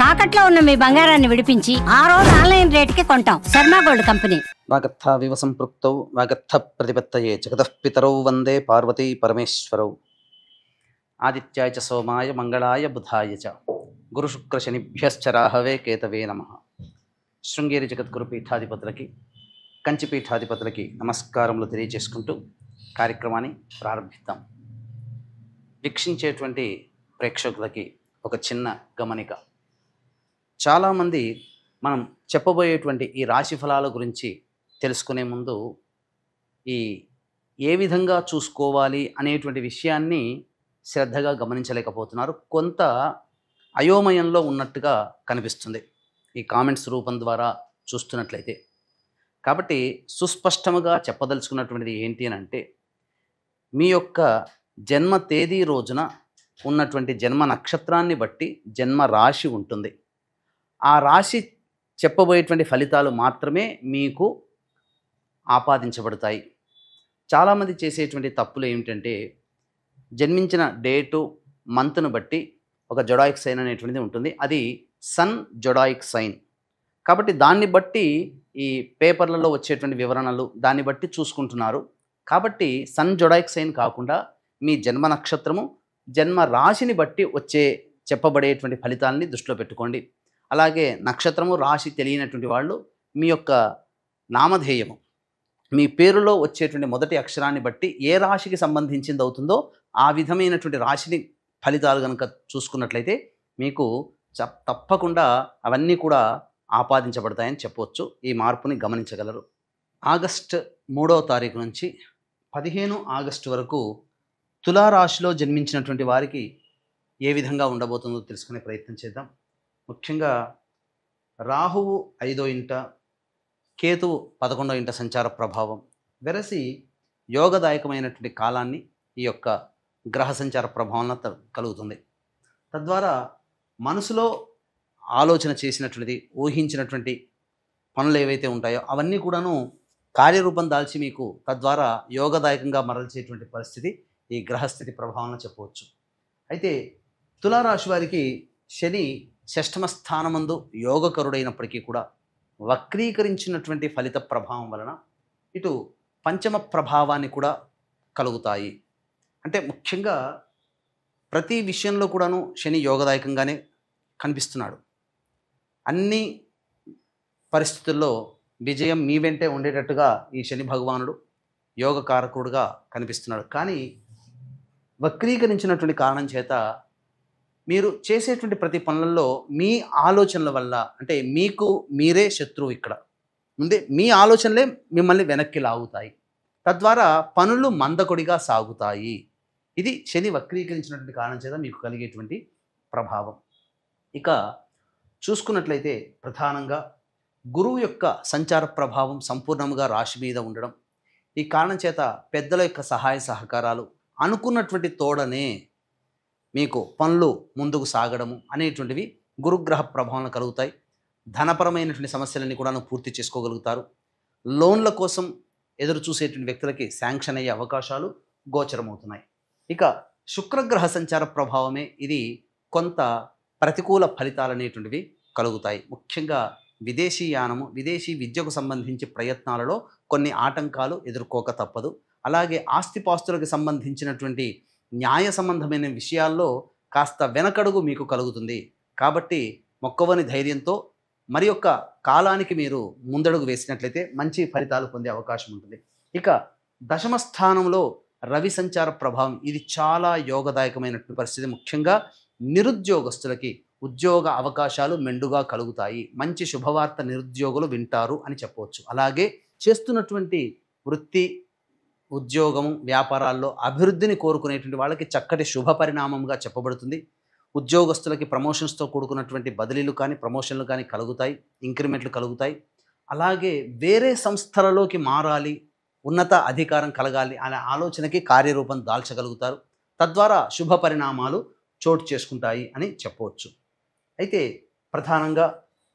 తాకట్లో ఉన్న మీ బంగారాన్ని విడిపించి ఆ రోజు ఆన్లైన్ రేటుకి కొంటాం. Sharma gold company. వాగర్థావివ సంపృక్తౌ వాగర్థ ప్రతిపత్తయే జగతః పితరౌ వందే పార్వతీ పరమేశ్వరౌ. ఆదిత్యాయ చ సోమాయ మంగళాయ బుధాయ చ గురుశుక్రశనిభ్యశ్చ రాహవే కేతవే నమః. శృంగేరి జగద్గురు పీఠాధిపతులకి, కంచి పీఠాధిపతులకి నమస్కారములు తెలియజేసుకుంటూ కార్యక్రమాన్ని ప్రారంభిద్దాం. వీక్షించేటువంటి ప్రేక్షకులకి ఒక చిన్న గమనిక. చాలామంది మనం చెప్పబోయేటువంటి ఈ రాశి ఫలాల గురించి తెలుసుకునే ముందు ఏ విధంగా చూసుకోవాలి అనేటువంటి విషయాన్ని శ్రద్ధగా గమనించలేకపోతున్నారు. కొంత అయోమయంలో ఉన్నట్టుగా కనిపిస్తుంది ఈ కామెంట్స్ రూపం ద్వారా చూస్తున్నట్లయితే. కాబట్టి సుస్పష్టముగా చెప్పదలుచుకున్నటువంటిది ఏంటి అని అంటే, మీ యొక్క జన్మ తేదీ రోజున ఉన్నటువంటి జన్మ నక్షత్రాన్ని బట్టి జన్మ రాశి ఉంటుంది. ఆ రాశి చెప్పబోయేటువంటి ఫలితాలు మాత్రమే మీకు ఆపాదించబడతాయి. చాలామంది చేసేటువంటి తప్పులు ఏమిటంటే, జన్మించిన డేటు మంత్ను బట్టి ఒక జొడాయిక్ సైన్ అనేటువంటిది ఉంటుంది. అది సన్ జొడాయిక్ సైన్. కాబట్టి దాన్ని బట్టి ఈ పేపర్లలో వచ్చేటువంటి వివరణలు దాన్ని బట్టి చూసుకుంటున్నారు. కాబట్టి సన్ జొడాయిక్ సైన్ కాకుండా మీ జన్మ నక్షత్రము జన్మ రాశిని బట్టి వచ్చే చెప్పబడేటువంటి ఫలితాలని దృష్టిలో పెట్టుకోండి. అలాగే నక్షత్రము రాశి తెలియనటువంటి వాళ్ళు మీ యొక్క నామధేయము, మీ పేరులో వచ్చేటువంటి మొదటి అక్షరాన్ని బట్టి ఏ రాశికి సంబంధించింది అవుతుందో ఆ విధమైనటువంటి రాశిని ఫలితాలు కనుక చూసుకున్నట్లయితే మీకు తప్పకుండా అవన్నీ కూడా ఆపాదించబడతాయని చెప్పవచ్చు. ఈ మార్పుని గమనించగలరు. ఆగస్టు 3వ తారీఖు నుంచి 15 ఆగస్టు వరకు తులారాశిలో జన్మించినటువంటి వారికి ఏ విధంగా ఉండబోతుందో తెలుసుకునే ప్రయత్నం చేద్దాం. ముఖ్యంగా రాహువు 5వ ఇంట, కేతువు 11వ ఇంట సంచార ప్రభావం వెరసి యోగదాయకమైనటువంటి కాలాన్ని ఈ యొక్క గ్రహ సంచార ప్రభావం కలుగుతుంది. తద్వారా మనసులో ఆలోచన చేసినటువంటిది, ఊహించినటువంటి పనులు ఏవైతే ఉంటాయో అవన్నీ కూడాను కార్యరూపం దాల్చి మీకు తద్వారా యోగదాయకంగా మరల్చేటువంటి పరిస్థితి ఈ గ్రహస్థితి ప్రభావంలో చెప్పవచ్చు. అయితే తులారాశి వారికి శని 6వ స్థానమందు యోగకరుడైనప్పటికీ కూడా వక్రీకరించినటువంటి ఫలిత ప్రభావం వలన ఇటు పంచమ ప్రభావాన్ని కూడా కలుగుతాయి. అంటే ముఖ్యంగా ప్రతి విషయంలో కూడాను శని యోగదాయకంగానే కనిపిస్తున్నాడు. అన్ని పరిస్థితుల్లో విజయం మీ వెంటే ఉండేటట్టుగా ఈ శని భగవానుడు యోగకారకుడుగా కనిపిస్తున్నాడు. కానీ వక్రీకరించినటువంటి కారణం చేత మీరు చేసేటువంటి ప్రతి పనులలో మీ ఆలోచనల వల్ల, అంటే మీకు మీరే శత్రువు. ఇక్కడ ముందే మీ ఆలోచనలే మిమ్మల్ని వెనక్కి లాగుతాయి. తద్వారా పనులు మందకొడిగా సాగుతాయి. ఇది శని వక్రీకరించినటువంటి కారణం చేత మీకు కలిగేటువంటి ప్రభావం. ఇక చూసుకున్నట్లయితే ప్రధానంగా గురువు యొక్క సంచార ప్రభావం సంపూర్ణంగా రాశి మీద ఉండడం, ఈ కారణం చేత పెద్దల యొక్క సహాయ సహకారాలు, అనుకున్నటువంటి తోడనే మీకు పనులు ముందుకు సాగడము అనేటువంటివి గురుగ్రహ ప్రభావం కలుగుతాయి. ధనపరమైనటువంటి సమస్యలన్నీ కూడా పూర్తి చేసుకోగలుగుతారు. లోన్ల కోసం ఎదురు చూసేటువంటి వ్యక్తులకి శాంక్షన్ అయ్యే అవకాశాలు గోచరమవుతున్నాయి. ఇక శుక్రగ్రహ సంచార ప్రభావమే ఇది కొంత ప్రతికూల ఫలితాలు అనేటువంటివి కలుగుతాయి. ముఖ్యంగా విదేశీ యానము, విదేశీ విద్యకు సంబంధించి ప్రయత్నాలలో కొన్ని ఆటంకాలు ఎదుర్కోక తప్పదు. అలాగే ఆస్తిపాస్తులకు సంబంధించినటువంటి న్యాయ సంబంధమైన విషయాల్లో కాస్త వెనకడుగు మీకు కలుగుతుంది. కాబట్టి మొక్కవని ధైర్యంతో మరి యొక్క కాలానికి మీరు ముందడుగు వేసినట్లయితే మంచి ఫలితాలు పొందే అవకాశం ఉంటుంది. ఇక 10వ స్థానంలో రవి సంచార ప్రభావం ఇది చాలా యోగదాయకమైనటువంటి పరిస్థితి. ముఖ్యంగా నిరుద్యోగస్తులకి ఉద్యోగ అవకాశాలు మెండుగా కలుగుతాయి. మంచి శుభవార్త నిరుద్యోగులు వింటారు అని చెప్పవచ్చు. అలాగే చేస్తున్నటువంటి వృత్తి, ఉద్యోగము, వ్యాపారాల్లో అభివృద్ధిని కోరుకునేటువంటి వాళ్ళకి చక్కటి శుభ పరిణామంగా చెప్పబడుతుంది. ఉద్యోగస్తులకి ప్రమోషన్స్తో కూడుకున్నటువంటి బదిలీలు కానీ ప్రమోషన్లు కానీ కలుగుతాయి, ఇంక్రిమెంట్లు కలుగుతాయి. అలాగే వేరే సంస్థలలోకి మారాలి, ఉన్నత అధికారం కలగాలి అనే ఆలోచనకి కార్యరూపం దాల్చగలుగుతారు. తద్వారా శుభ పరిణామాలు చోటు చేసుకుంటాయి అని చెప్పవచ్చు. అయితే ప్రధానంగా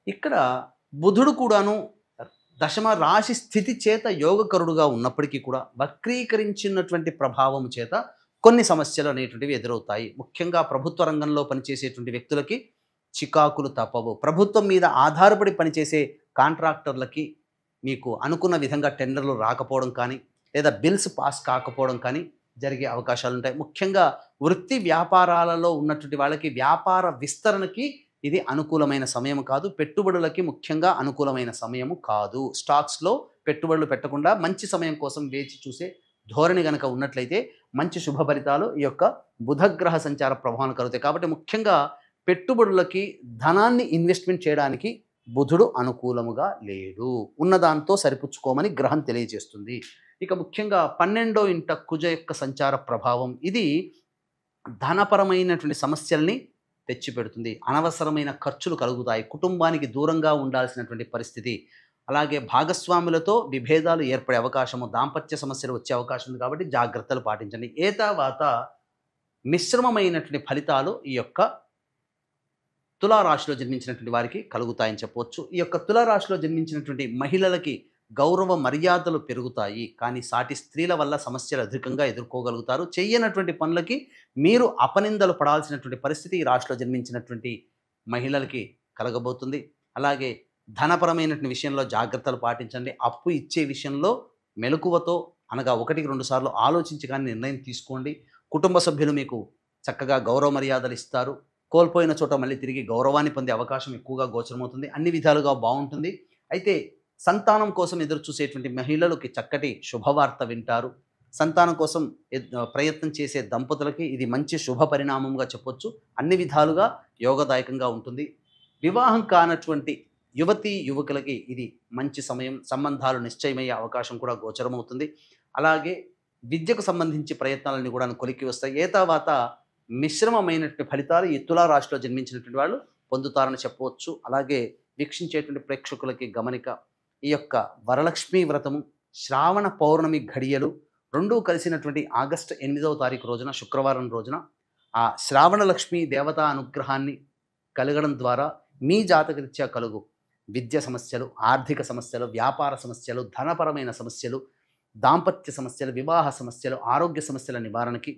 ఇక్కడ బుధుడు కూడాను 10వ రాశి స్థితి చేత యోగకరుడుగా ఉన్నప్పటికీ కూడా వక్రీకరించినటువంటి ప్రభావం చేత కొన్ని సమస్యలు అనేటువంటివి ఎదురవుతాయి. ముఖ్యంగా ప్రభుత్వ రంగంలో పనిచేసేటువంటి వ్యక్తులకి చికాకులు తప్పవు. ప్రభుత్వం మీద ఆధారపడి పనిచేసే కాంట్రాక్టర్లకి మీకు అనుకున్న విధంగా టెండర్లు రాకపోవడం కానీ, లేదా బిల్స్ పాస్ కాకపోవడం కానీ జరిగే అవకాశాలు ఉంటాయి. ముఖ్యంగా వృత్తి వ్యాపారాలలో ఉన్నటువంటి వాళ్ళకి వ్యాపార విస్తరణకి ఇది అనుకూలమైన సమయం కాదు. పెట్టుబడులకి ముఖ్యంగా అనుకూలమైన సమయము కాదు. స్టాక్స్లో పెట్టుబడులు పెట్టకుండా మంచి సమయం కోసం వేచి చూసే ధోరణి కనుక ఉన్నట్లయితే మంచి శుభ ఫలితాలు ఈ యొక్క బుధగ్రహ సంచార ప్రభావం కలుగుతాయి. కాబట్టి ముఖ్యంగా పెట్టుబడులకి ధనాన్ని ఇన్వెస్ట్మెంట్ చేయడానికి బుధుడు అనుకూలముగా లేడు. ఉన్నదాంతో సరిపుచ్చుకోమని గ్రహం తెలియజేస్తుంది. ఇక ముఖ్యంగా 12వ ఇంట కుజ యొక్క సంచార ప్రభావం ఇది ధనపరమైనటువంటి సమస్యల్ని తెచ్చిపెడుతుంది. అనవసరమైన ఖర్చులు కలుగుతాయి. కుటుంబానికి దూరంగా ఉండాల్సినటువంటి పరిస్థితి, అలాగే భాగస్వాములతో విభేదాలు ఏర్పడే అవకాశము, దాంపత్య సమస్యలు వచ్చే అవకాశం ఉంది. కాబట్టి జాగ్రత్తలు పాటించండి. ఏ తర్వాత మిశ్రమమైనటువంటి ఫలితాలు ఈ యొక్క తులారాశిలో జన్మించినటువంటి వారికి కలుగుతాయని చెప్పవచ్చు. ఈ యొక్క తులారాశిలో జన్మించినటువంటి మహిళలకి గౌరవ మర్యాదలు పెరుగుతాయి. కానీ సాటి స్త్రీల వల్ల సమస్యలు అధికంగా ఎదుర్కోగలుగుతారు. చెయ్యనటువంటి పనులకి మీరు అపనిందలు పడాల్సినటువంటి పరిస్థితి ఈ రాశిలో జన్మించినటువంటి మహిళలకి కలగబోతుంది. అలాగే ధనపరమైనటువంటి విషయంలో జాగ్రత్తలు పాటించండి. అప్పు ఇచ్చే విషయంలో మెలకువతో, అనగా 1-2 సార్లు ఆలోచించి కానీ నిర్ణయం తీసుకోండి. కుటుంబ సభ్యులు మీకు చక్కగా గౌరవ మర్యాదలు ఇస్తారు. కోల్పోయిన చోట మళ్ళీ తిరిగి గౌరవాన్ని పొందే అవకాశం ఎక్కువగా గోచరమవుతుంది. అన్ని విధాలుగా బాగుంటుంది. అయితే సంతానం కోసం ఎదురు చూసేటువంటి మహిళలకి చక్కటి శుభవార్త వింటారు. సంతానం కోసం ప్రయత్నం చేసే దంపతులకి ఇది మంచి శుభ పరిణామంగా చెప్పొచ్చు. అన్ని విధాలుగా యోగదాయకంగా ఉంటుంది. వివాహం కానటువంటి యువతీ యువకులకి ఇది మంచి సమయం. సంబంధాలు నిశ్చయమయ్యే అవకాశం కూడా గోచరమవుతుంది. అలాగే విద్యకు సంబంధించి ప్రయత్నాలన్నీ కూడా కొలిక్కి వస్తాయి. ఏ తర్వాత మిశ్రమమైనటువంటి ఫలితాలు ఈ తులా రాశిలో జన్మించినటువంటి వాళ్ళు పొందుతారని చెప్పవచ్చు. అలాగే వీక్షించేటువంటి ప్రేక్షకులకి గమనిక, ఈ యొక్క వరలక్ష్మీ వ్రతము శ్రావణ పౌర్ణమి ఘడియలు రెండూ కలిసినటువంటి ఆగస్టు 8వ తారీఖు రోజున, శుక్రవారం రోజున ఆ శ్రావణ లక్ష్మీ దేవతా అనుగ్రహాన్ని కలగడం ద్వారా మీ జాతకరీత్యా కలుగు విద్య సమస్యలు, ఆర్థిక సమస్యలు, వ్యాపార సమస్యలు, ధనపరమైన సమస్యలు, దాంపత్య సమస్యలు, వివాహ సమస్యలు, ఆరోగ్య సమస్యల నివారణకి,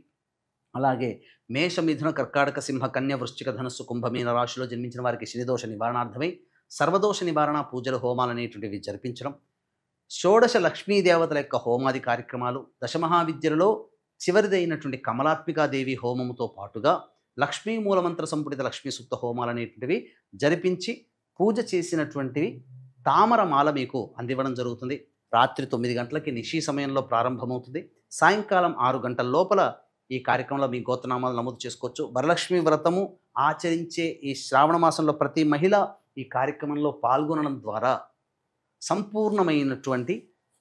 అలాగే మేష, మిథున, కర్కాటక, సింహ, కన్య, వృశ్చిక, ధనస్సు, కుంభమీన రాశిలో జన్మించిన వారికి శనిదోష నివారణార్థమై సర్వదోష నివారణ పూజలు, హోమాలు అనేటువంటివి జరిపించడం, షోడశ లక్ష్మీదేవతల యొక్క హోమాది కార్యక్రమాలు, దశమహావిద్యలలో చివరిదైనటువంటి కమలాత్మికాదేవి హోమముతో పాటుగా లక్ష్మీ మూలమంత్ర సంపుటిత లక్ష్మీ సూక్త హోమాలు అనేటువంటివి జరిపించి పూజ చేసినటువంటివి తామరమాల మీకు అందివ్వడం జరుగుతుంది. రాత్రి 9 గంటలకి నిశీ సమయంలో ప్రారంభమవుతుంది. సాయంకాలం 6 గంటల లోపల ఈ కార్యక్రమంలో మీ గోత్రనామాలు నమోదు చేసుకోవచ్చు. వరలక్ష్మి వ్రతము ఆచరించే ఈ శ్రావణ మాసంలో ప్రతి మహిళ ఈ కార్యక్రమంలో పాల్గొనడం ద్వారా సంపూర్ణమైనటువంటి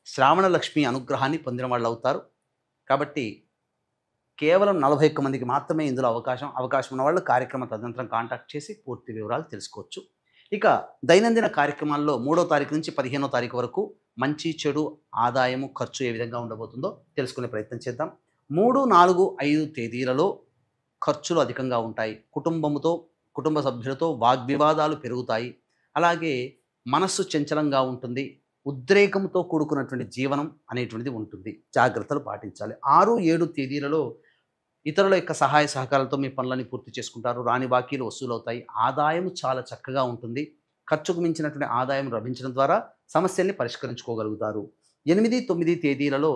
శ్రావణ లక్ష్మి అనుగ్రహాన్ని పొందిన వాళ్ళు అవుతారు. కాబట్టి కేవలం 41 మందికి మాత్రమే ఇందులో అవకాశం ఉన్న వాళ్ళు కార్యక్రమ తదనంతరం కాంటాక్ట్ చేసి పూర్తి వివరాలు తెలుసుకోవచ్చు. ఇక దైనందిన కార్యక్రమాల్లో 3వ తారీఖు నుంచి 15వ తారీఖు వరకు మంచి, చెడు, ఆదాయము, ఖర్చు ఏ విధంగా ఉండబోతుందో తెలుసుకునే ప్రయత్నం చేద్దాం. 3, 4, 5 తేదీలలో ఖర్చులు అధికంగా ఉంటాయి. కుటుంబ సభ్యులతో వాగ్వివాదాలు పెరుగుతాయి. అలాగే మనస్సు చంచలంగా ఉంటుంది. ఉద్రేకంతో కూడుకున్నటువంటి జీవనం అనేటువంటిది ఉంటుంది. జాగ్రత్తలు పాటించాలి. 6, 7 తేదీలలో ఇతరుల యొక్క సహాయ సహకారాలతో మీ పనులని పూర్తి చేసుకుంటారు. రాని బాకీలు వసూలవుతాయి. ఆదాయం చాలా చక్కగా ఉంటుంది. ఖర్చుకు మించినటువంటి ఆదాయం లభించడం ద్వారా సమస్యల్ని పరిష్కరించుకోగలుగుతారు. 8, 9 తేదీలలో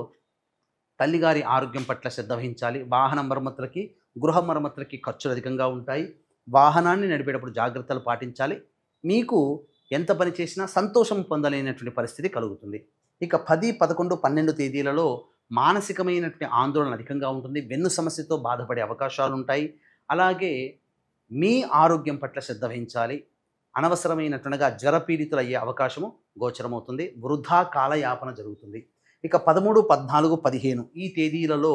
తల్లిగారి ఆరోగ్యం పట్ల శ్రద్ధ వహించాలి. వాహన మరమ్మతులకి, గృహ మరమ్మతులకి ఖర్చులు అధికంగా ఉంటాయి. వాహనాన్ని నడిపేటప్పుడు జాగ్రత్తలు పాటించాలి. మీకు ఎంత పని చేసినా సంతోషం పొందలేనటువంటి పరిస్థితి కలుగుతుంది. ఇక 10, 11, 12 తేదీలలో మానసికమైనటువంటి ఆందోళన అధికంగా ఉంటుంది. వెన్ను సమస్యతో బాధపడే అవకాశాలు ఉంటాయి. అలాగే మీ ఆరోగ్యం పట్ల శ్రద్ధ వహించాలి. అనవసరమైనట్టుగా జ్వరపీడితులు అయ్యే అవకాశము గోచరమవుతుంది. వృధా కాలయాపన జరుగుతుంది. ఇక 13, 14, 15 ఈ తేదీలలో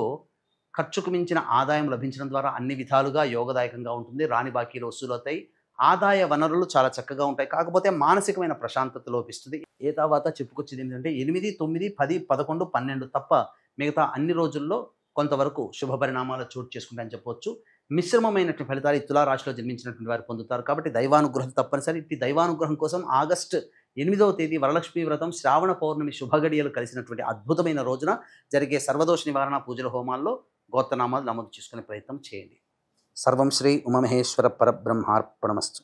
ఖర్చుకు మించిన ఆదాయం లభించడం ద్వారా అన్ని విధాలుగా యోగదాయకంగా ఉంటుంది. రాని బాకీలు వసూలవుతాయి. ఆదాయ వనరులు చాలా చక్కగా ఉంటాయి. కాకపోతే మానసికమైన ప్రశాంతత లోపిస్తుంది. ఏ తర్వాత చెప్పుకొచ్చేది ఏంటంటే 8, 9, 10, 11, 12 తప్ప మిగతా అన్ని రోజుల్లో కొంతవరకు శుభ పరిణామాలు చోటు చేసుకుంటాయని చెప్పవచ్చు. మిశ్రమమైనటువంటి ఫలితాలు ఈ తులారాశిలో జన్మించినటువంటి వారు పొందుతారు. కాబట్టి దైవానుగ్రహం తప్పనిసరి. ఈ దైవానుగ్రహం కోసం ఆగస్టు 8వ తేదీ వరలక్ష్మీ వ్రతం శ్రావణ పౌర్ణమి శుభగడియలు కలిసినటువంటి అద్భుతమైన రోజున జరిగే సర్వదోష నివారణ పూజల హోమాల్లో గోత్రనామాలు నమోదు చేసుకునే ప్రయత్నం చేయండి. సర్వం శ్రీ ఉమామహేశ్వర పరబ్రహ్మార్పణమస్తు.